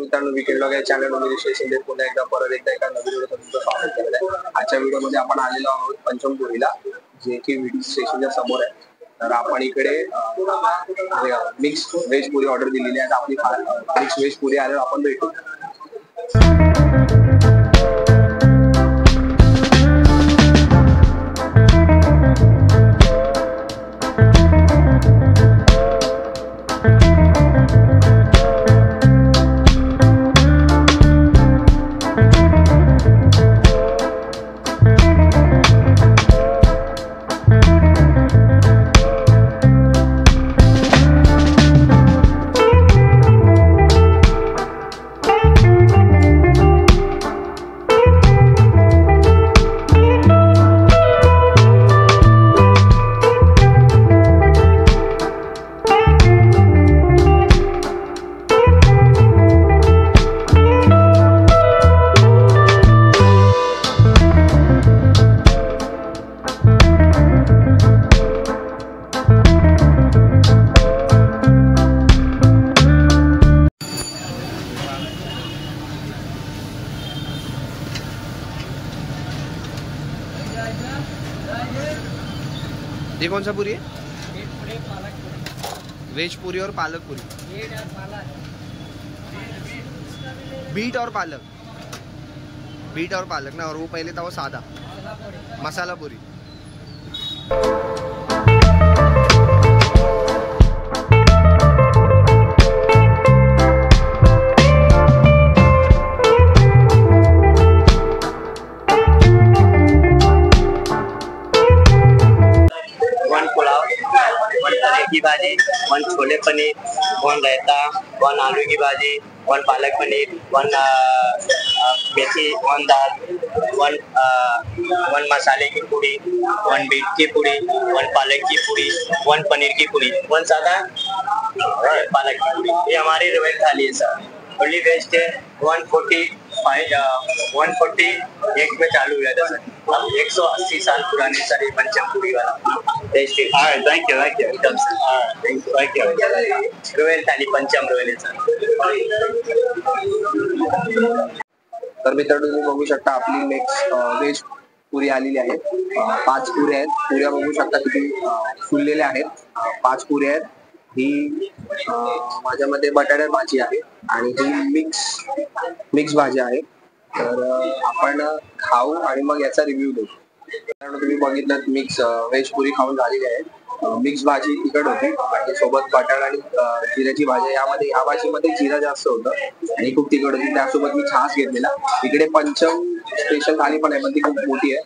मित्रांनो, weekend vlog या चॅनलवर मी शिंदे पुन्हा एकदा परत एकदा एका नवीन व्हिडिओ तुमचं स्वागत करत आहे। आजच्या व्हिडिओमध्ये आपण आलेलो आहोत पंचमपुरीला, जे की व्हीडी स्टेशनच्या समोर आहे। तर आपण इकडे मिक्स व्हेज पुरी ऑर्डर दिलेली आहे। आपली मिक्स व्हेज पुरी आल्यावर आपण भेटू। ये कौन सा पूरी है? वेज पूरी और पालक पूरी। बीट और पालक, बीट और पालक ना। और वो पहले था वो सादा मसाला पूरी। की भाजी, 1 छोले पनीर, 1 रायता, 1 आलू की भाजी, 1 पालक पनीर, 1 मेथी, 1 दाल, 1 मसाले की पूरी, 1 बीट की पूरी, 1 पालक की पूरी, 1 पनीर की पूरी, 1 सादा पालक की पूरी। ये हमारी रॉयल थाली है सर। ओनली वेस्ट है 140 एक में चालू हुआ था सर। अब 180 साल पुराने सर ये पंचमपुरी वाला टेस्टी। थैंक यू एकदम सर। थैंक यू रॉयल थाली पंचम रॉयल सर। तर मित्रांनो, तुम्ही बघू शकता आपली मिक्स व्हेज पुरी आलेली आहे। 5 पुऱ्या आहेत। पुऱ्या बघू शकता किती फुललेल्या आहेत। 5 पुऱ्या आहेत। ही माझ्यामध्ये बटाटा भाजी आहे आणि ही मिक्स भाजी आहे। तर आपण खाऊ आणि मग याचा रिव्ह्यू देऊ। तुम्ही बघितलं मिक्स व्हेज पुरी खाऊन झालेली आहे। मिक्स भाजी तिखट होती आणि सोबत बटाटा आणि जिऱ्याची भाजी। यामध्ये ह्या भाजीमध्ये जिरा जास्त होतं आणि खूप तिखट होती। त्यासोबत मी छास घेतलेला। इकडे पंचम स्पेशल थाली पण आहे, पण ती खूप मोठी आहे।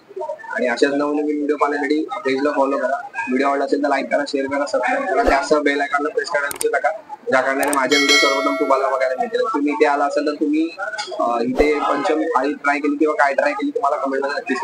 आणि अशाच नवनवीन व्हिडिओ पाहण्यासाठी पेजला फॉलो करा। व्हिडिओ आवडला असेल तर लाईक करा, शेअर करा, सबस्क्राईब करा। त्यासह बेल आयकॉनला प्रेस करायला विसरू नका, ज्या कारणाने माझे व्हिडिओ सर्वप्रथम तुम्हाला बघायला मिळतील। तुम्ही इथे आला असेल तर तुम्ही इथे पंचम थाळी ट्राय केली किंवा काय ट्राय केली तुम्हाला कमेंटमध्ये नक्कीच